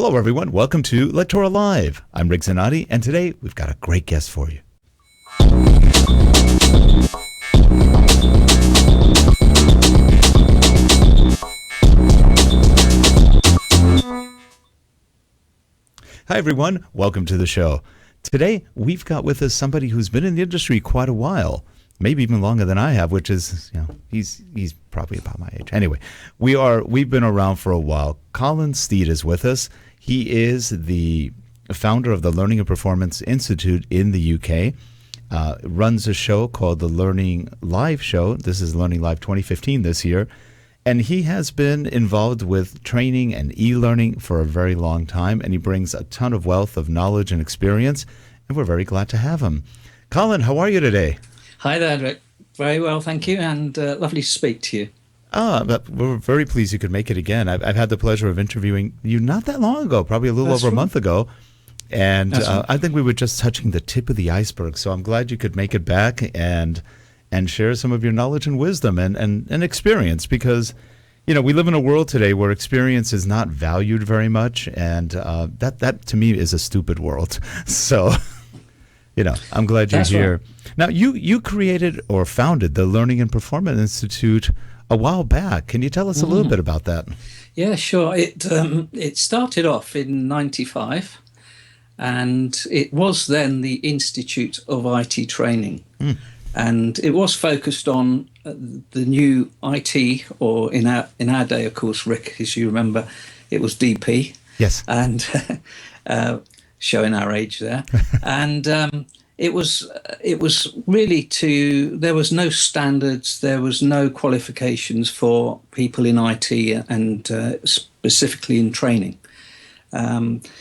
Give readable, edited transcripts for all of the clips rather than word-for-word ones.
Hello, everyone. Welcome to Lectora Live. I'm Rick Zanotti, and today we've got a great guest for you. Hi, everyone. Welcome to the show. Today, we've got with us somebody who's been in the industry quite a while, maybe even longer than I have, which is, he's probably about my age. Anyway, we've been around for a while. Colin Steed is with us. He is the founder of the Learning and Performance Institute in the UK, runs a show called the Learning Live Show. This is Learning Live 2015 this year. And he has been involved with training and e-learning for a very long time, and he brings a ton of wealth of knowledge and experience, and we're very glad to have him. Colin, how are you today? Hi there, Rick. Very well, thank you, and lovely to speak to you. But we're very pleased you could make it again. I've had the pleasure of interviewing you not that long ago, probably a little over a month ago, and I think we were just touching the tip of the iceberg, so I'm glad you could make it back and share some of your knowledge and wisdom and experience, because we live in a world today where experience is not valued very much, and that to me is a stupid world. So I'm glad you're here. Right. Now you created or founded the Learning and Performance Institute a while back. Can you tell us a little bit about that? Yeah, sure. It started off in '95, and it was then the Institute of IT Training. And it was focused on the new IT, or in our day, of course, Rick, as you remember, it was DP. Yes. And showing our age there. And it was really there was no standards, there was no qualifications for people in IT and specifically in training.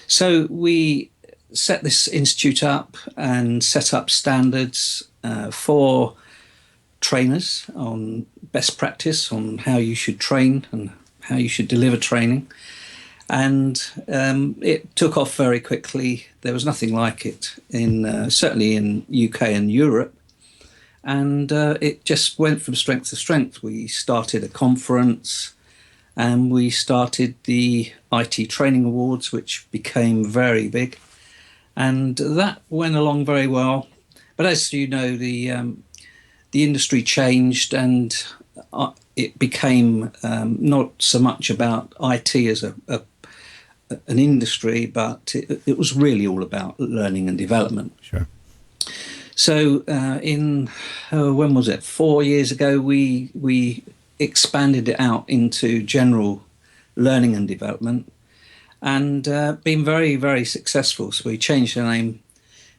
So we set this institute up and set up standards for trainers on best practice, on how you should train and how you should deliver training. And it took off very quickly. There was nothing like it certainly in UK and Europe. And it just went from strength to strength. We started a conference, and we started the IT Training Awards, which became very big. And that went along very well. But as you know, the industry changed, and it became not so much about IT as an industry, but it was really all about learning and development. Sure. So when was it? 4 years ago, we expanded it out into general learning and development, and been very, very successful. So we changed the name.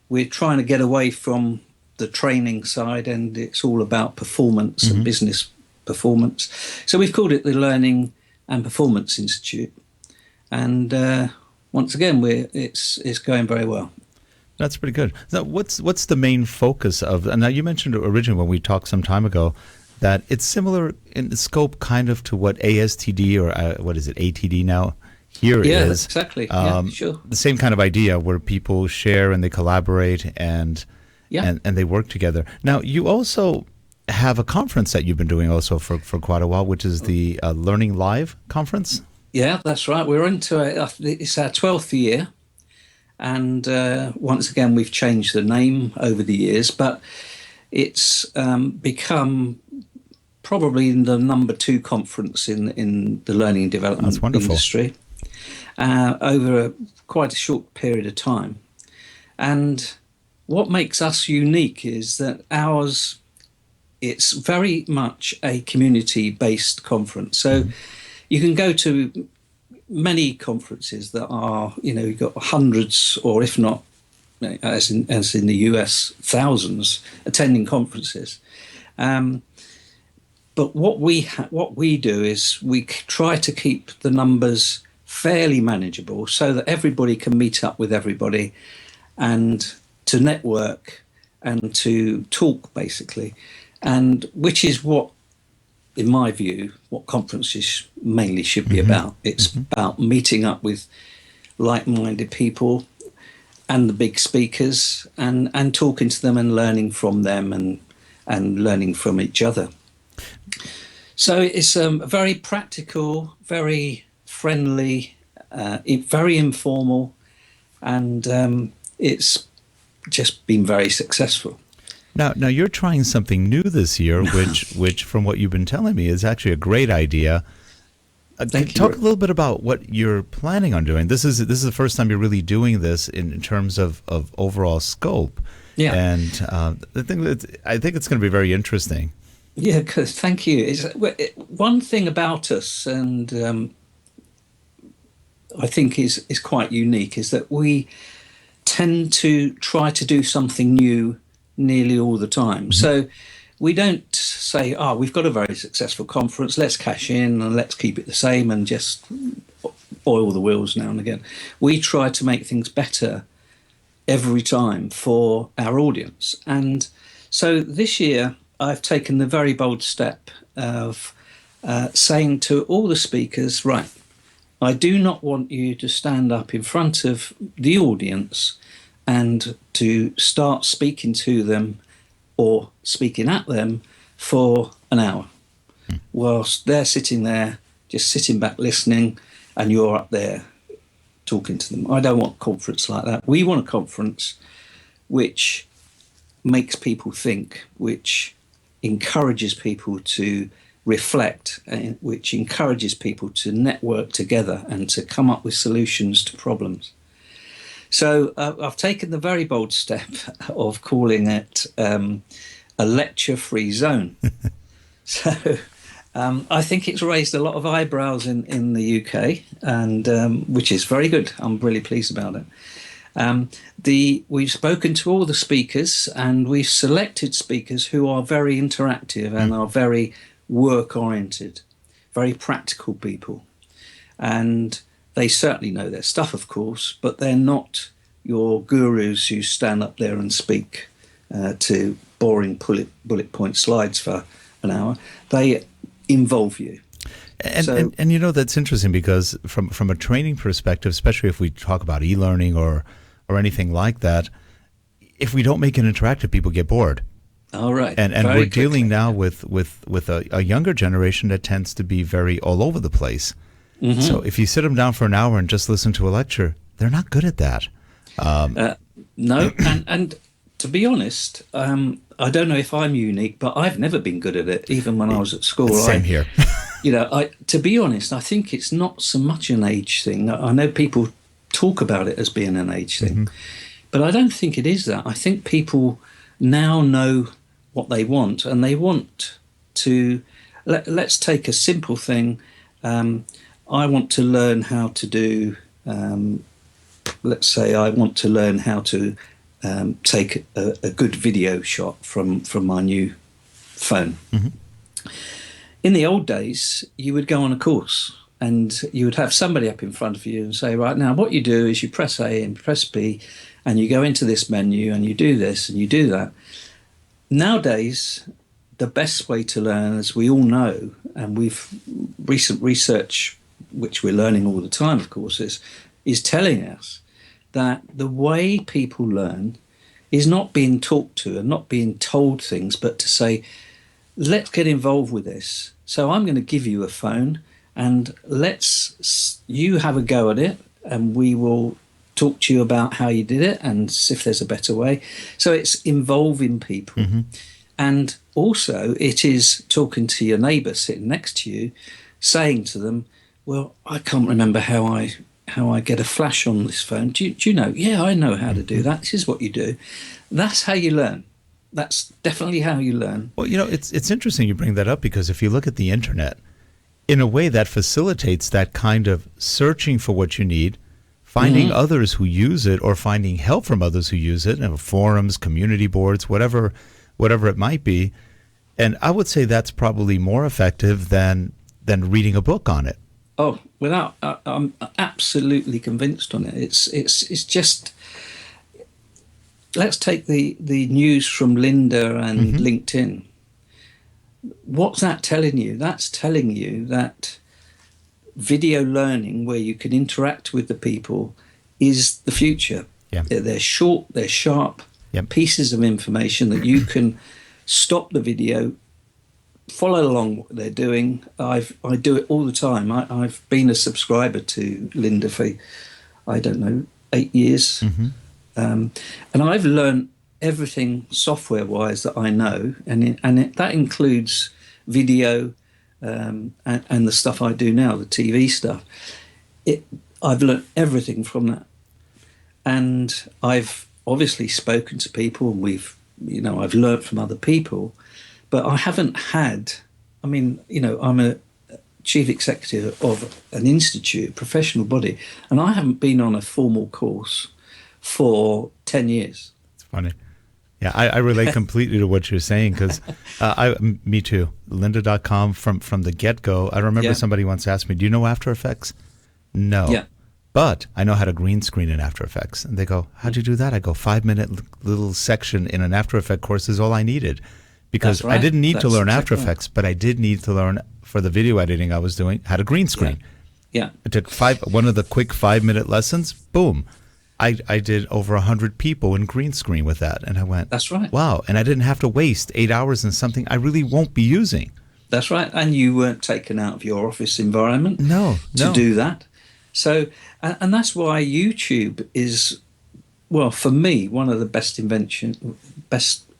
We're trying to get away from the training side, and it's all about performance and business performance. So we've called it the Learning and Performance Institute. And once again, it's going very well. That's pretty good. So what's the main focus of? And now you mentioned originally when we talked some time ago that it's similar in scope, kind of to what ASTD or what is it, ATD now? Here yeah, is exactly. Sure. The same kind of idea where people share and they collaborate and they work together. Now, you also have a conference that you've been doing also for quite a while, which is the Learning Live conference. Yeah, that's right. We're into it's our 12th year, and once again we've changed the name over the years, but it's become probably the number 2 conference in the learning and development industry. Over quite a short period of time. And what makes us unique is that it's very much a community-based conference. So you can go to many conferences that are, you've got hundreds, or if not, as in the US, thousands attending conferences. But what we do is we try to keep the numbers fairly manageable so that everybody can meet up with everybody and to network and to talk, basically, and which is what, in my view, what conferences mainly should be about. It's about meeting up with like-minded people and the big speakers and talking to them and learning from them and learning from each other. So it's a very practical, very friendly very informal, and it's just been very successful. Now you're trying something new this year, which from what you've been telling me is actually a great idea. Talk a little bit about what you're planning on doing. This is the first time you're really doing this in terms of overall scope. Yeah. And I think it's going to be very interesting. Yeah, because thank you. One thing about us, and I think is quite unique, is that we tend to try to do something new nearly all the time. So we don't say, we've got a very successful conference, let's cash in and let's keep it the same and just oil the wheels now and again. We try to make things better every time for our audience. And so this year I've taken the very bold step of saying to all the speakers, right, I do not want you to stand up in front of the audience and to start speaking to them or speaking at them for an hour whilst they're sitting there, just sitting back listening, and you're up there talking to them. I don't want a conference like that. We want a conference which makes people think, which encourages people to reflect, which encourages people to network together and to come up with solutions to problems. So I've taken the very bold step of calling it a lecture-free zone. So I think it's raised a lot of eyebrows in the UK, and which is very good. I'm really pleased about it. We've spoken to all the speakers, and we've selected speakers who are very interactive and are very work-oriented, very practical people. And they certainly know their stuff, of course, but they're not your gurus who stand up there and speak to boring bullet point slides for an hour. They involve you. And you know, that's interesting because from a training perspective, especially if we talk about e-learning or anything like that, if we don't make it interactive, people get bored. All right. And we're dealing now with a younger generation that tends to be very all over the place. Mm-hmm. So if you sit them down for an hour and just listen to a lecture, they're not good at that. No, and to be honest, I don't know if I'm unique, but I've never been good at it, even when I was at school. Same here. To be honest, I think it's not so much an age thing. I know people talk about it as being an age thing, but I don't think it is that. I think people now know what they want, and they want to. Let's take a simple thing. I want to learn how to do. Let's say I want to learn how to take a good video shot from my new phone. Mm-hmm. In the old days, you would go on a course and you would have somebody up in front of you and say, right, now what you do is you press A and press B and you go into this menu and you do this and you do that. Nowadays, the best way to learn, as we all know, and recent research, which we're learning all the time, of course, is telling us that the way people learn is not being talked to and not being told things, but to say, let's get involved with this. So I'm going to give you a phone and you have a go at it, and we will talk to you about how you did it and if there's a better way. So it's involving people. Mm-hmm. And also it is talking to your neighbour sitting next to you, saying to them, well, I can't remember how I get a flash on this phone. Do you know? Yeah, I know how to do that. This is what you do. That's how you learn. That's definitely how you learn. Well, it's interesting you bring that up, because if you look at the internet, in a way that facilitates that kind of searching for what you need, finding others who use it, or finding help from others who use it, forums, community boards, whatever it might be. And I would say that's probably more effective than reading a book on it. Oh, I'm absolutely convinced on it. It's just, let's take the news from Linda and LinkedIn. What's that telling you? That's telling you that video learning, where you can interact with the people, is the future. Yeah. They're short, they're sharp pieces of information that you can stop the video, follow along what they're doing. I do it all the time. I've been a subscriber to Linda for, I don't know, 8 years. Mm-hmm. And I've learned everything software-wise that I know, that includes video and the stuff I do now, the TV stuff. I've learned everything from that. And I've obviously spoken to people, and I've learned from other people, but I haven't had, I'm a chief executive of an institute, professional body, and I haven't been on a formal course for 10 years. It's funny. Yeah, I relate completely to what you're saying because me too. Lynda.com from the get-go. I remember somebody once asked me, do you know After Effects? No. Yeah. But I know how to green screen in After Effects. And they go, how'd you do that? I go, 5-minute little section in an After Effects course is all I needed. Because I didn't need to learn After Effects, but I did need to learn for the video editing I was doing how to green screen. Yeah. I took one of the quick 5-minute lessons, boom. I did over 100 people in green screen with that. And I went, that's right. Wow. And I didn't have to waste 8 hours in something I really won't be using. That's right. And you weren't taken out of your office environment to do that. So, and that's why YouTube is, well, for me, one of the best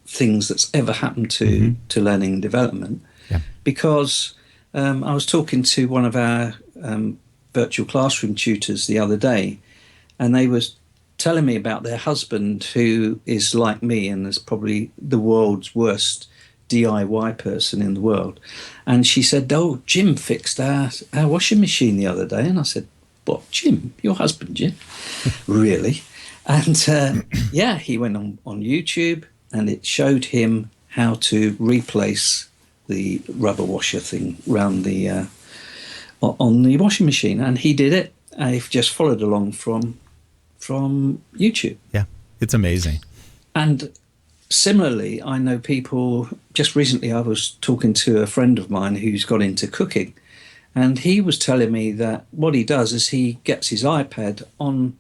things that's ever happened to learning and development. Yeah. Because I was talking to one of our virtual classroom tutors the other day, and they was telling me about their husband, who is like me and is probably the world's worst DIY person in the world. And she said, oh, Jim fixed our washing machine the other day. And I said, what, Jim? Your husband, Jim? Really? And he went on YouTube, and it showed him how to replace the rubber washer thing around the on the washing machine, and he did it. I've just followed along from YouTube. Yeah, it's amazing. And similarly, I know people. Just recently, I was talking to a friend of mine who's got into cooking, and he was telling me that what he does is he gets his iPad on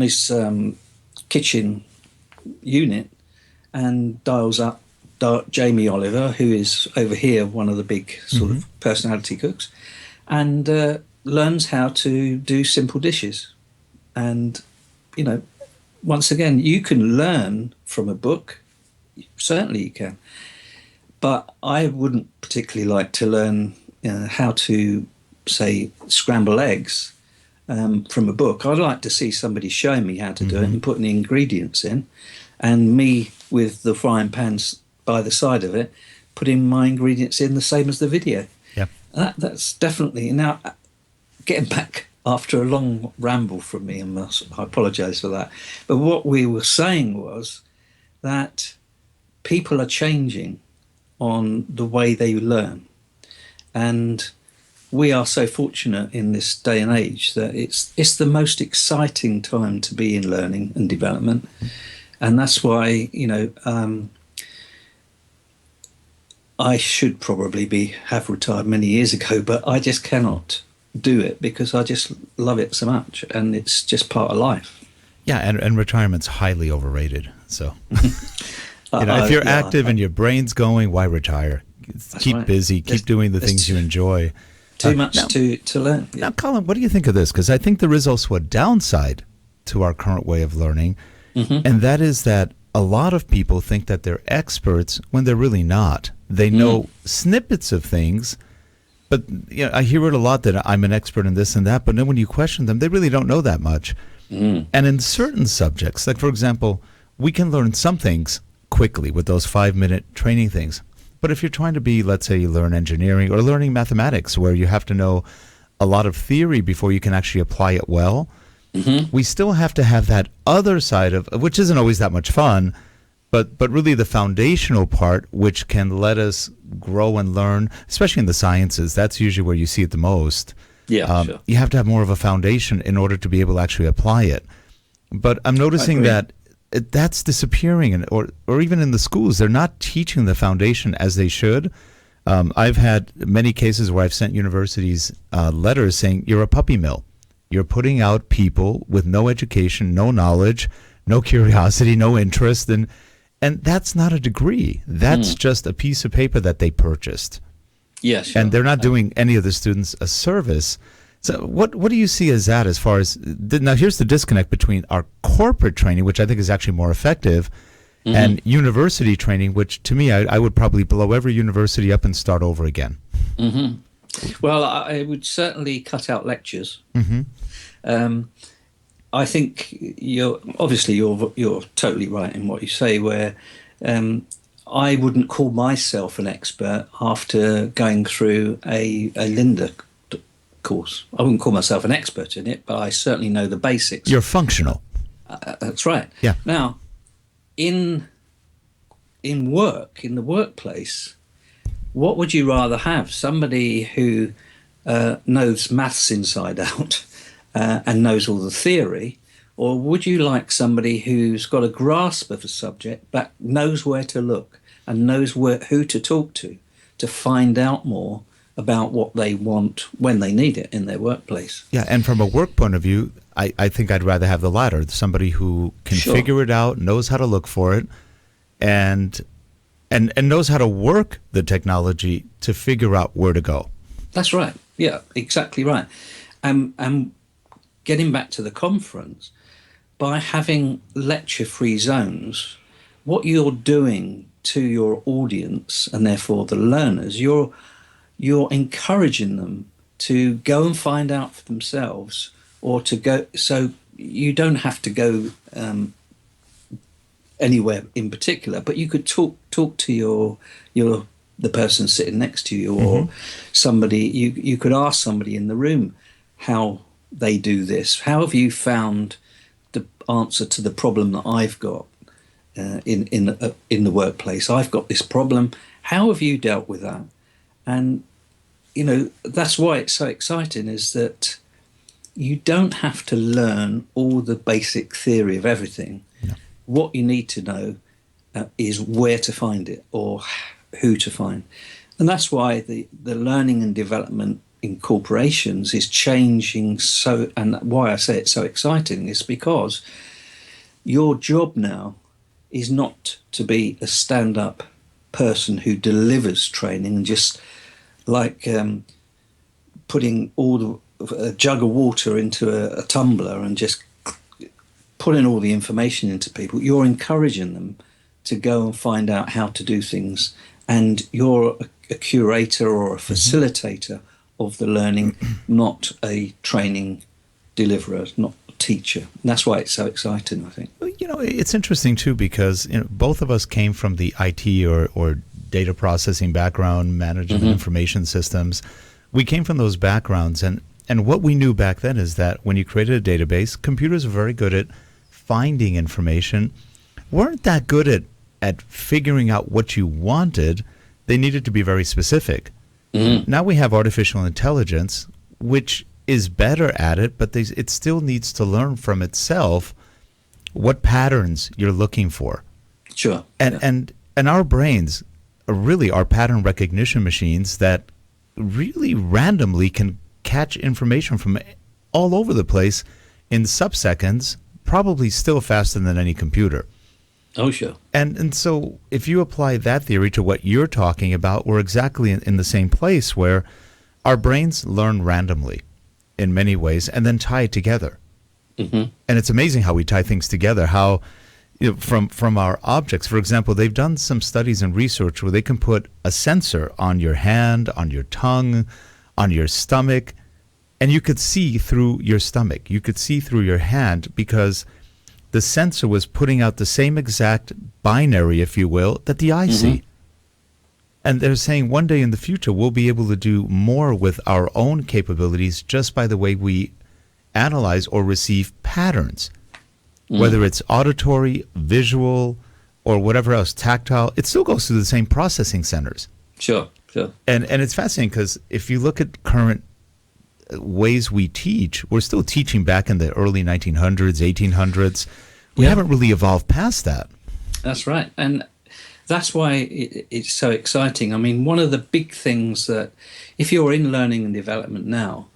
his kitchen unit and dials up Jamie Oliver, who is over here, one of the big sort of personality cooks, and learns how to do simple dishes. And, once again, you can learn from a book. Certainly you can. But I wouldn't particularly like to learn how to, say, scramble eggs from a book. I'd like to see somebody showing me how to do it and putting the ingredients in, and me with the frying pans by the side of it, putting my ingredients in the same as the video. Yeah, that's definitely. Now, getting back after a long ramble from me, and I apologise for that, but what we were saying was that people are changing on the way they learn, and we are so fortunate in this day and age that it's the most exciting time to be in learning and development. And that's why, I should probably have retired many years ago, but I just cannot do it because I just love it so much, and it's just part of life. Yeah, and retirement's highly overrated. So, if you're active and your brain's going, why retire? Keep busy, keep doing the things you enjoy. Too much to learn. Now, Colin, what do you think of this? Because I think there is also a downside to our current way of learning, and that is that a lot of people think that they're experts when they're really not. They know snippets of things, but I hear it a lot that I'm an expert in this and that, but then when you question them, they really don't know that much. And in certain subjects, like for example, we can learn some things quickly with those 5-minute training things. But if you're trying to be, let's say you learn engineering or learning mathematics, where you have to know a lot of theory before you can actually apply it well, we still have to have that other side of, which isn't always that much fun, but really the foundational part, which can let us grow and learn, especially in the sciences. That's usually where you see it the most. Yeah, sure. You have to have more of a foundation in order to be able to actually apply it. But I'm noticing that that's disappearing, or even in the schools, they're not teaching the foundation as they should. I've had many cases where I've sent universities letters saying, you're a puppy mill. You're putting out people with no education, no knowledge, no curiosity, no interest. And And that's not a degree. That's just a piece of paper that they purchased. Yes. Sure. And they're not doing any of the students a service. So what do you see as that, as far as, now here's the disconnect between our corporate training, which I think is actually more effective, and university training, which to me, I would probably blow every university up and start over again. Well, I would certainly cut out lectures. I think you're totally right in what you say, where I wouldn't call myself an expert after going through a Linda course. I wouldn't call myself an expert in it, but I certainly know the basics. You're functional. That's right. Yeah. Now, in work, in the workplace, what would you rather have? Somebody who knows maths inside out and knows all the theory, or would you like somebody who's got a grasp of a subject but knows where to look and knows who to talk to find out more about what they want when they need it in their workplace? Yeah, and from a work point of view, I think I'd rather have the latter, somebody who can figure it out, knows how to look for it, and knows how to work the technology to figure out where to go. That's right. Yeah, exactly right. Getting back to the conference, by having lecture-free zones, what you're doing to your audience and therefore the learners, you're encouraging them to go and find out for themselves, or to go. So you don't have to go anywhere in particular, but you could talk to the person sitting next to you, or somebody. You could ask somebody in the room how they do this. How have you found the answer to the problem that I've got in the workplace? I've got this problem. How have you dealt with that? And that's why it's so exciting, is that you don't have to learn all the basic theory of everything. No. What you need to know is where to find it, or who to find. And that's why the learning and development in corporations is changing so, and why I say it's so exciting is because your job now is not to be a stand-up person who delivers training and just like putting a jug of water into a tumbler and just putting all the information into people. You're encouraging them to go and find out how to do things, and you're a curator or a facilitator of the learning, not a training deliverer, not a teacher. And that's why it's so exciting, I think. It's interesting too, because both of us came from the IT or data processing background, managing information systems. We came from those backgrounds, and what we knew back then is that when you created a database, computers are very good at finding information, weren't that good at figuring out what you wanted. They needed to be very specific. Now we have artificial intelligence, which is better at it, but it still needs to learn from itself what patterns you're looking for. Sure. And our brains really are pattern recognition machines that really randomly can catch information from all over the place in sub-seconds, probably still faster than any computer. Oh, sure. And so if you apply that theory to what you're talking about, we're exactly in the same place, where our brains learn randomly in many ways and then tie it together. And it's amazing how we tie things together, how from our objects. For example, they've done some studies and research where they can put a sensor on your hand, on your tongue, on your stomach, and you could see through your stomach. You could see through your hand, because the sensor was putting out the same exact binary, if you will, that the eye see. And they're saying one day in the future, we'll be able to do more with our own capabilities just by the way we analyze or receive patterns, whether it's auditory, visual, or whatever else, tactile. It still goes through the same processing centers. Sure. And it's fascinating, because if you look at current ways we teach, we're still teaching back in the early 1900s, 1800s. We haven't really evolved past that. That's right. And that's why it's so exciting. I mean, one of the big things that, if you're in learning and development now,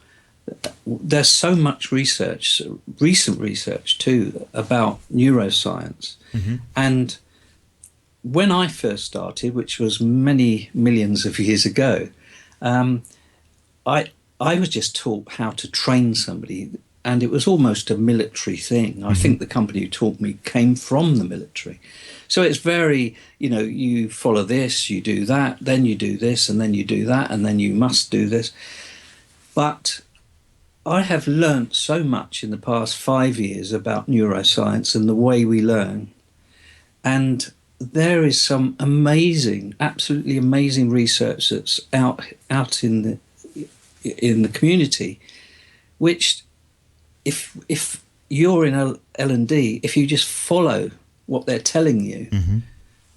there's so much research, recent research too, about neuroscience. And when I first started, which was many millions of years ago, um, I was just taught how to train somebody, and it was almost a military thing. I think the company who taught me came from the military. So it's very, you follow this, you do that, then you do this, and then you do that, and then you must do this. But I have learnt so much in the past 5 years about neuroscience and the way we learn. And there is some amazing, absolutely amazing research that's out in the community, which if you're in L&D, if you just follow what they're telling you,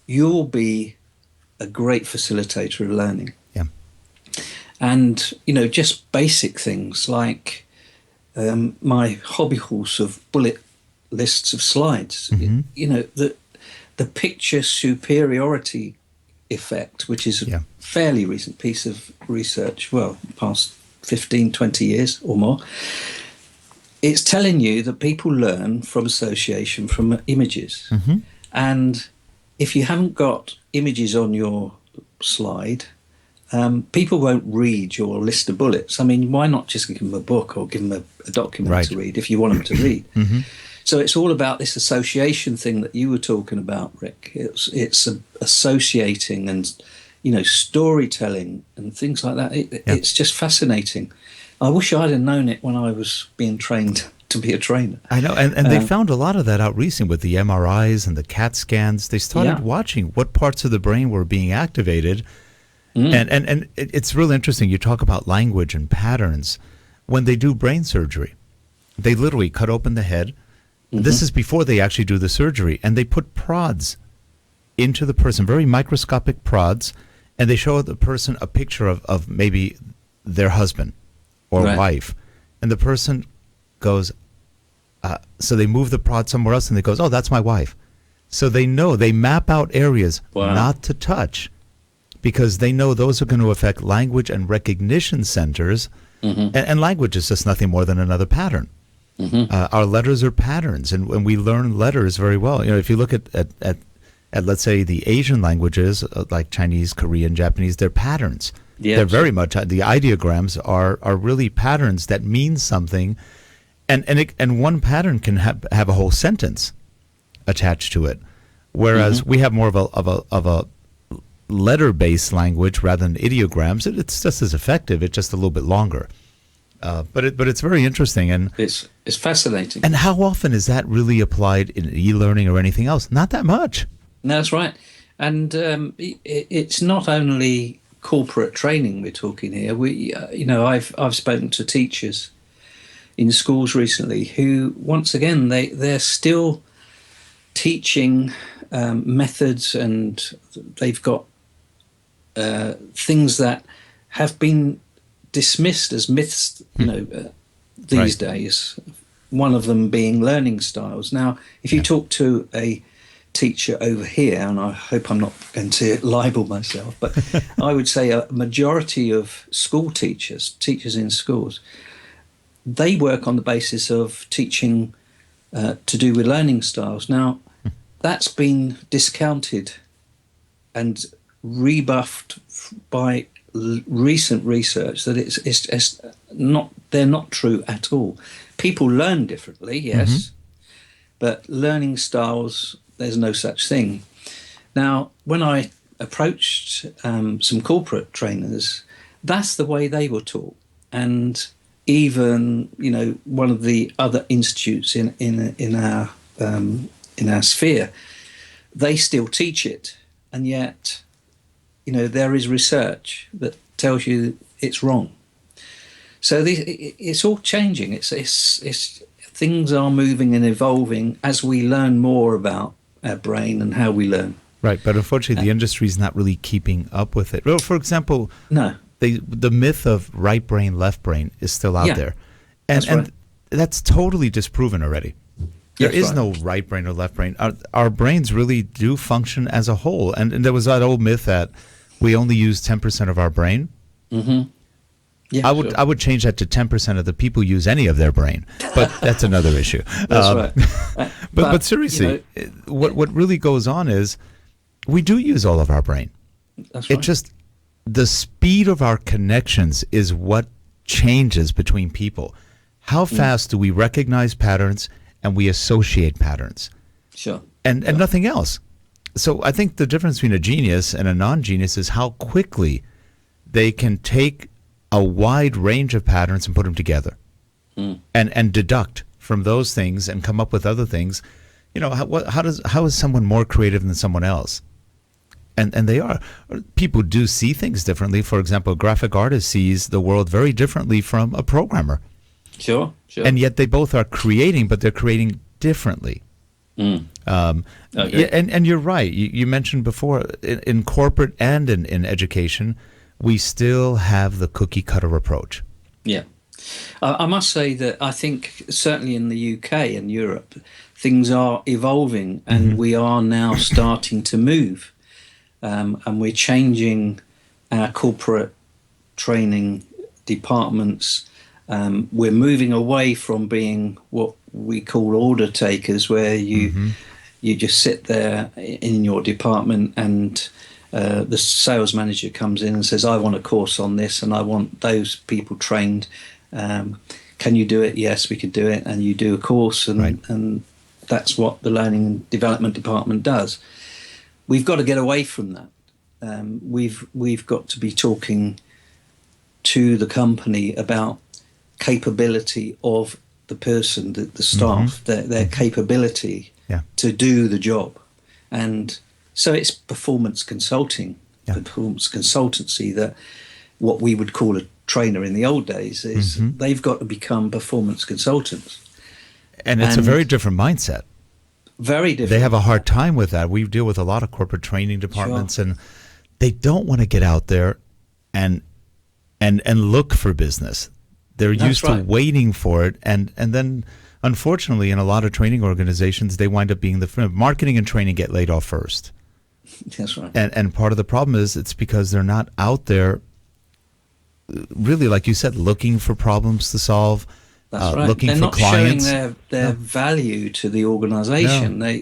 you'll be a great facilitator of learning. Yeah. And, just basic things like my hobby horse of bullet lists of slides, the picture superiority effect, which is a fairly recent piece of research, past 15, 20 years or more. It's telling you that people learn from association from images. And if you haven't got images on your slide, people won't read your list of bullets. I mean, why not just give them a book or give them a document to read if you want them to read? So it's all about this association thing that you were talking about, Rick. It's associating and, storytelling and things like that. It's just fascinating. I wish I'd have known it when I was being trained to be a trainer. I know, and they found a lot of that out recently with the MRIs and the CAT scans. They started watching what parts of the brain were being activated. And it's really interesting. You talk about language and patterns. When they do brain surgery, they literally cut open the head. This is before they actually do the surgery. And they put prods into the person, very microscopic prods, and they show the person a picture of maybe their husband or wife. And the person goes, so they move the prod somewhere else, and they goes, oh, that's my wife. So they know, they map out areas not to touch, because they know those are going to affect language and recognition centers. And language is just nothing more than another pattern. Our letters are patterns, and we learn letters very well. If you look at let's say the Asian languages, like Chinese, Korean, Japanese, they're patterns. They're very much, the ideograms are really patterns that mean something, and one pattern can have a whole sentence attached to it, whereas we have more of a letter-based language rather than ideograms. It's just as effective. It's just a little bit longer. But it's very interesting, and it's fascinating. And how often is that really applied in e-learning or anything else? Not that much. No, that's right. And it's not only corporate training we're talking here. I've spoken to teachers in schools recently who, once again, they're still teaching methods, and they've got things that have been dismissed as myths, these days. One of them being learning styles. Now, if you talk to a teacher over here, and I hope I'm not going to libel myself, but I would say a majority of school teachers in schools, they work on the basis of teaching to do with learning styles. Now, that's been discounted and rebuffed by recent research that it's not, they're not true at all. People learn differently, yes, but learning styles, there's no such thing. Now, when I approached some corporate trainers, that's the way they were taught. And even, one of the other institutes in our sphere, they still teach it. And yet, there is research that tells you it's wrong. So it's all changing. It's things are moving and evolving as we learn more about our brain and how we learn. Right, but unfortunately, the industry is not really keeping up with it. Well, for example, the myth of right brain, left brain is still out there, and that's totally disproven already. There is no right brain or left brain. Our brains really do function as a whole, and there was that old myth that we only use 10% of our brain. Yeah, I would change that to 10% of the people use any of their brain, but that's another issue. That's right. But seriously, what really goes on is we do use all of our brain. That's right. It just, the speed of our connections is what changes between people. How fast do we recognize patterns and we associate patterns? Sure. And nothing else. So I think the difference between a genius and a non-genius is how quickly they can take a wide range of patterns and put them together and deduct from those things and come up with other things. You know, how is someone more creative than someone else? And they are. People do see things differently. For example, a graphic artist sees the world very differently from a programmer. Sure. And yet they both are creating, but they're creating differently. Okay. And you're right. You mentioned before, in corporate and in education, we still have the cookie cutter approach. Yeah. I must say that I think certainly in the UK and Europe, things are evolving, and we are now starting to move. And we're changing our corporate training departments. We're moving away from being what we call order takers, where you just sit there in your department and the sales manager comes in and says, I want a course on this and I want those people trained. Can you do it? Yes, we could do it. And you do a course, and that's what the learning and development department does. We've got to get away from that. We've got to be talking to the company about capability of the person, the staff, their capability to do the job. And so it's performance consulting, performance consultancy, that what we would call a trainer in the old days is they've got to become performance consultants. And it's a very different mindset. Very different. They have a hard time with that. We deal with a lot of corporate training departments, and they don't want to get out there and look for business. They're used to waiting for it, and then unfortunately in a lot of training organizations they wind up being the marketing and training get laid off first. That's right. And part of the problem is it's because they're not out there really, like you said, looking for problems to solve. That's right. Looking they're for not clients. showing their value to the organization. No.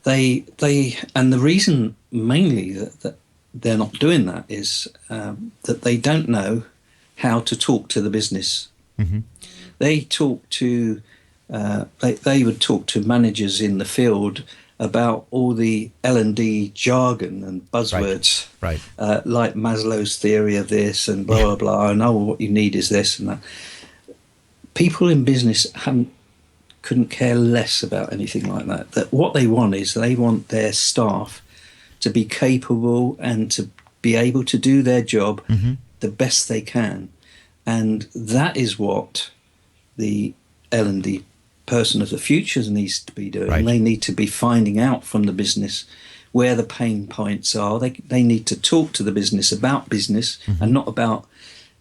They and the reason mainly that they're not doing that is that they don't know how to talk to the business. They talk to they would talk to managers in the field about all the L&D jargon and buzzwords, like Maslow's theory of this and blah blah blah. And what you need is this and that. People in business couldn't care less about anything like that. That what they want is they want their staff to be capable and to be able to do their job the best they can. And that is what the L&D person of the future needs to be doing. They need to be finding out from the business where the pain points are. They need to talk to the business about business and not about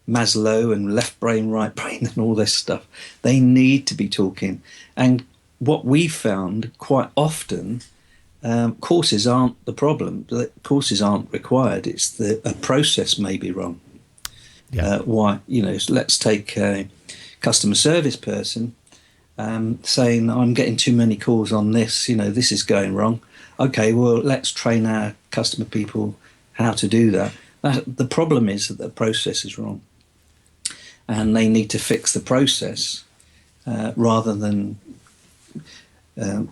Maslow and left brain, right brain and all this stuff. They need to be talking. And what we found quite often, courses aren't the problem. Courses aren't required. It's a process may be wrong. Why? Let's take a customer service person saying, I'm getting too many calls on this, this is going wrong. Okay, well, let's train our customer people how to do that. The problem is that the process is wrong. And they need to fix the process rather than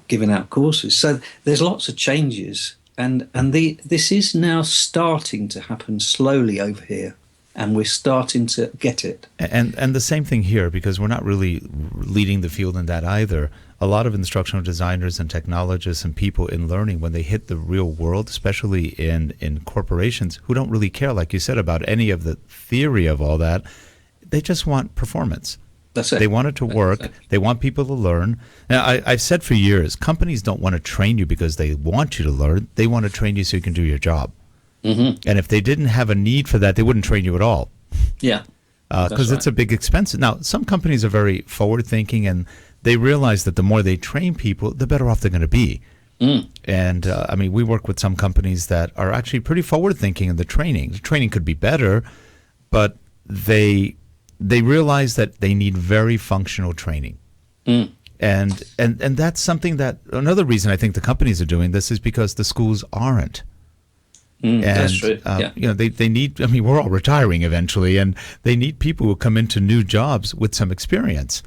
giving out courses. So there's lots of changes, and this is now starting to happen slowly over here, and we're starting to get it. And the same thing here, because we're not really leading the field in that either. A lot of instructional designers and technologists and people in learning, when they hit the real world, especially in corporations who don't really care, like you said, about any of the theory of all that, they just want performance. That's it. They want it to work. They want people to learn. Now, I've said for years, companies don't want to train you because they want you to learn. They want to train you so you can do your job. And if they didn't have a need for that, they wouldn't train you at all. Yeah. Because it's a big expense. Now, some companies are very forward-thinking, and they realize that the more they train people, the better off they're going to be. And, we work with some companies that are actually pretty forward-thinking in the training. The training could be better, but they realize that they need very functional training. And that's something that another reason I think the companies are doing this is because the schools aren't. That's true. They need, I mean, we're all retiring eventually, and they need people who come into new jobs with some experience.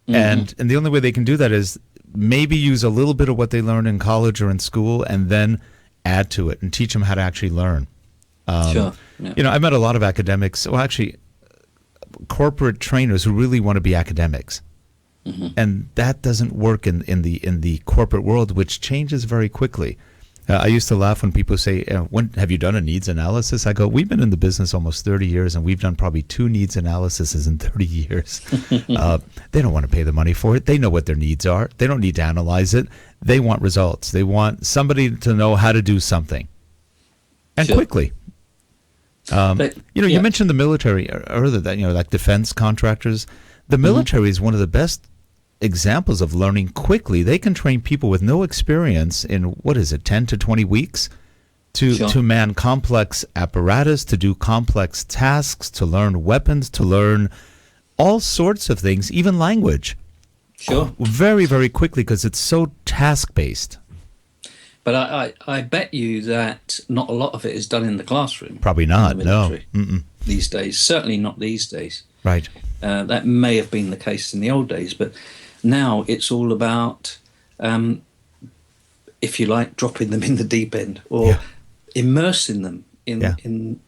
And the only way they can do that is maybe use a little bit of what they learned in college or in school and then add to it and teach them how to actually learn. Sure. Yeah. I met a lot of academics, well, actually, corporate trainers who really want to be academics. And that doesn't work in the corporate world, which changes very quickly. I used to laugh when people say, "When have you done a needs analysis?" I go, "We've been in the business almost 30 years, and we've done probably 2 needs analyses in 30 years." They don't want to pay the money for it. They know what their needs are. They don't need to analyze it. They want results. They want somebody to know how to do something, and quickly. You mentioned the military earlier, that like defense contractors. The military is one of the best examples of learning quickly. They can train people with no experience in 10 to 20 weeks to man complex apparatus, to do complex tasks, to learn weapons, to learn all sorts of things, even language. Sure. Very, very quickly, because it's so task-based. But I bet you that not a lot of it is done in the classroom. Probably not, no. These days. Certainly not these days. Right. That may have been the case in the old days, but now it's all about, if you like, dropping them in the deep end or immersing them in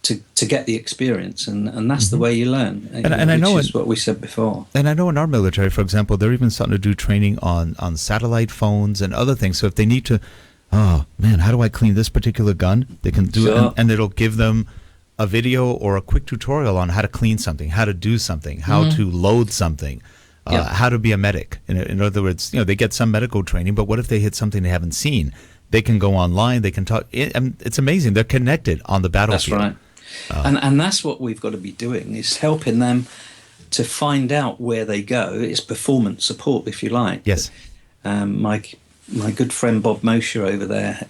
to get the experience, and that's the way you learn. And I know is what we said before. And I know in our military, for example, they're even starting to do training on satellite phones and other things. So if they need to, oh man, how do I clean this particular gun? They can do it, and it'll give them a video or a quick tutorial on how to clean something, how to do something, how to load something. How to be a medic. In other words, they get some medical training, but what if they hit something they haven't seen? They can go online. They can talk. It's amazing. They're connected on the battlefield. That's right. And that's what we've got to be doing, is helping them to find out where they go. It's performance support, if you like. Yes. My good friend Bob Mosher over there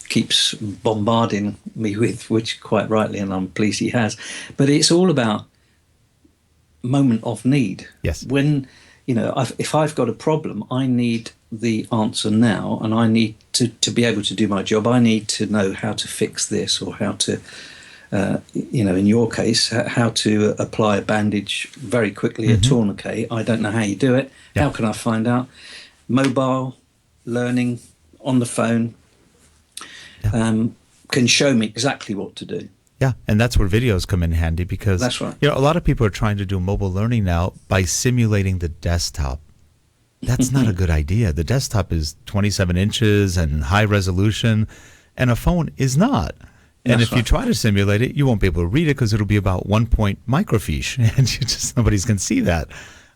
keeps bombarding me with, which quite rightly, and I'm pleased he has. But it's all about moment of need. Yes. When if I've got a problem, I need the answer now, and I need to be able to do my job. I need to know how to fix this, or how to in your case, how to apply a bandage very quickly, a tourniquet. I don't know how you do it. How can I find out? Mobile learning on the phone can show me exactly what to do. Yeah, and that's where videos come in handy, because that's right. A lot of people are trying to do mobile learning now by simulating the desktop. That's not a good idea. The desktop is 27 inches and high resolution, and a phone is not. And if you try to simulate it, you won't be able to read it, because it'll be about 1 point microfiche, and nobody's going to see that.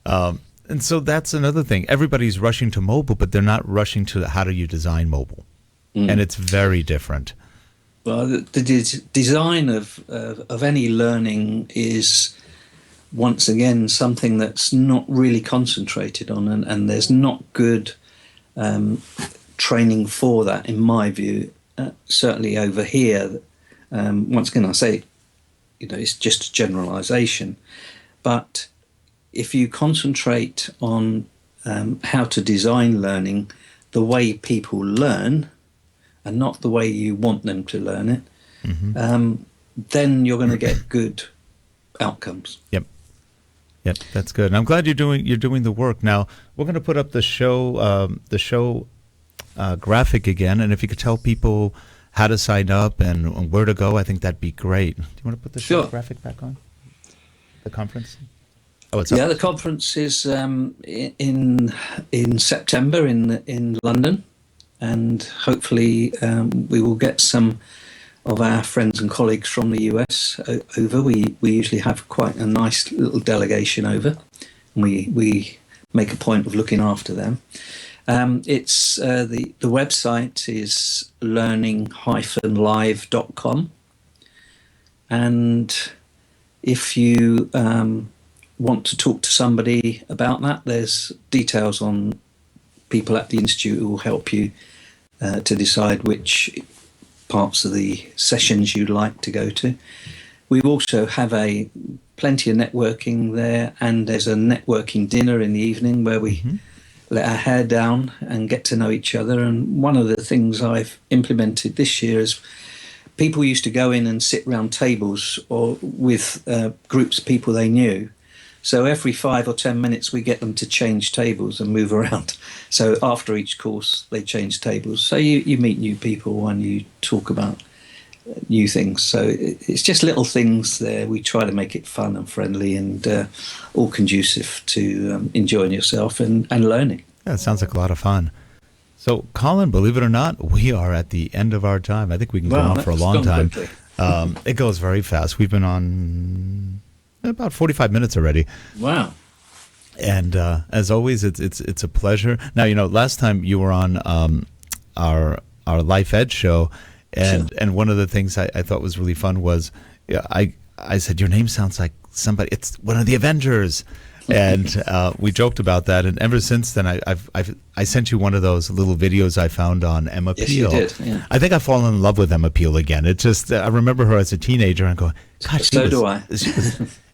And so that's another thing. Everybody's rushing to mobile, but they're not rushing to how do you design mobile. And it's very different. Well, the design of any learning is, once again, something that's not really concentrated on, and there's not good training for that, in my view. Certainly over here, once again, I say, it's just a generalisation, but if you concentrate on how to design learning the way people learn, and not the way you want them to learn it, then you're going to get good outcomes. Yep, that's good. And I'm glad you're doing the work. Now we're going to put up the show graphic again, and if you could tell people how to sign up and where to go, I think that'd be great. Do you want to put the show graphic back on? The conference? Oh, it's up. Yeah, the conference is in September in London. And hopefully we will get some of our friends and colleagues from the US over. We usually have quite a nice little delegation over, and we make a point of looking after them. It's the website is learning-live.com, and if you want to talk to somebody about that, there's details on people at the Institute who will help you to decide which parts of the sessions you'd like to go to. we also have plenty of networking there, and there's a networking dinner in the evening where we let our hair down and get to know each other. And one of the things I've implemented this year is people used to go in and sit round tables or with groups of people they knew. So every 5 or 10 minutes, we get them to change tables and move around. So after each course, they change tables. So you meet new people and you talk about new things. So it's just little things there. We try to make it fun and friendly and all conducive to enjoying yourself and learning. Yeah, it sounds like a lot of fun. So, Colin, believe it or not, we are at the end of our time. I think we can go on for a long time. It goes very fast. We've been on about 45 minutes already. Wow. And as always, it's a pleasure. Now, last time you were on our Life Ed show, and one of the things I thought was really fun was I said, your name sounds like somebody, it's one of the Avengers. And we joked about that, and ever since then, I sent you one of those little videos I found on Emma Peel. Yes, you did. Yeah. I think I've fallen in love with Emma Peel again. It's just I remember her as a teenager and going, God, so do I.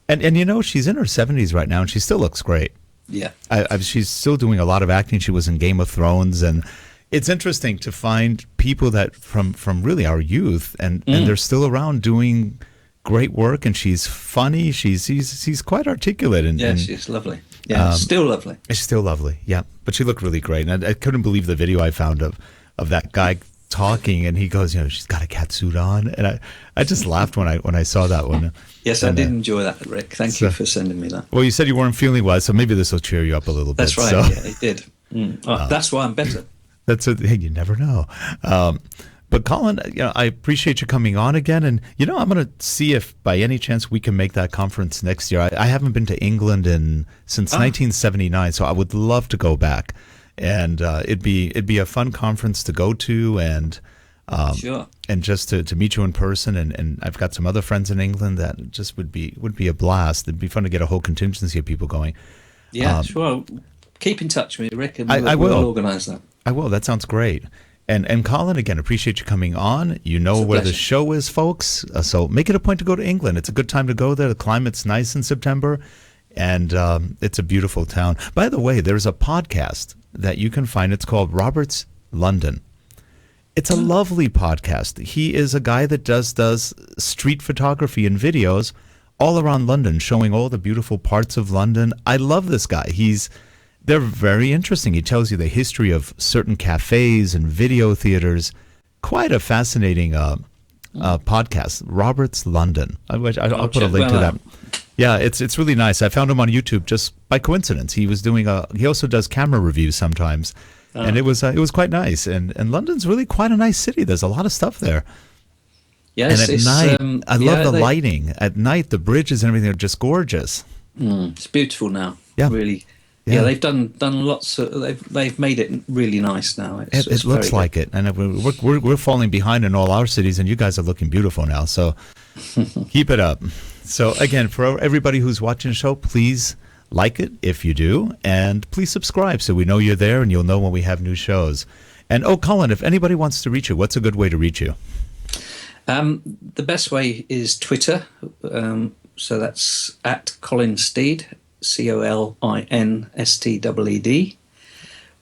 And she's in her 70s right now, and she still looks great. Yeah, she's still doing a lot of acting. She was in Game of Thrones, and it's interesting to find people that from really our youth, and they're still around doing great work, and she's funny. She's quite articulate, and she's lovely. Yeah, still lovely. She's still lovely. Yeah, but she looked really great, and I couldn't believe the video I found of that guy talking, and he goes, she's got a cat suit on, and I just laughed when I saw that one. Yes, I did enjoy that, Rick. Thank you for sending me that. Well, you said you weren't feeling well, so maybe this will cheer you up a little bit. That's right. So. Yeah, it did. That's why I'm better. Hey, you never know. But Colin, I appreciate you coming on again, and I'm going to see if by any chance we can make that conference next year. I haven't been to England since 1979, so I would love to go back, and it'd be a fun conference to go to, and sure. And just to meet you in person, and I've got some other friends in England that just would be a blast. It'd be fun to get a whole contingency of people going. Yeah, sure. Keep in touch with me, Rick, and I will organise that. I will. That sounds great. And Colin, again, appreciate you coming on. You know where the show is, folks. So make it a point to go to England. It's a good time to go there. The climate's nice in September, and it's a beautiful town. By the way, there's a podcast that you can find. It's called Robert's London. It's a lovely podcast. He is a guy that does street photography and videos all around London, showing all the beautiful parts of London. I love this guy. They're very interesting. He tells you the history of certain cafes and video theaters. Quite a fascinating podcast. Robert's London. I'll put a link to that. Yeah, it's really nice. I found him on YouTube just by coincidence. He was doing he also does camera reviews sometimes, and it was quite nice. And London's really quite a nice city. There's a lot of stuff there. Yes, and at night, I love the lighting. At night, the bridges and everything are just gorgeous. It's beautiful now. Yeah, really. Yeah, they've done lots of. They've made it really nice now. It looks like it, and we're falling behind in all our cities, and you guys are looking beautiful now. So keep it up. So again, for everybody who's watching the show, please like it if you do, and please subscribe so we know you're there, and you'll know when we have new shows. And Colin, if anybody wants to reach you, what's a good way to reach you? The best way is Twitter. So that's at Colin Steed. COLINSTEED,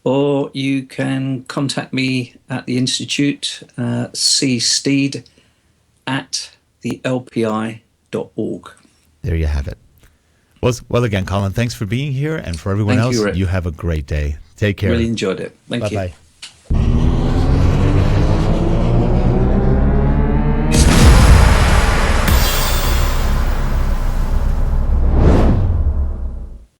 or you can contact me at the Institute, csteed@thelpi.org. There you have it. Well, again, Colin, thanks for being here, and for everyone else, you have a great day. Take care. Really enjoyed it. Thank you. Bye-bye.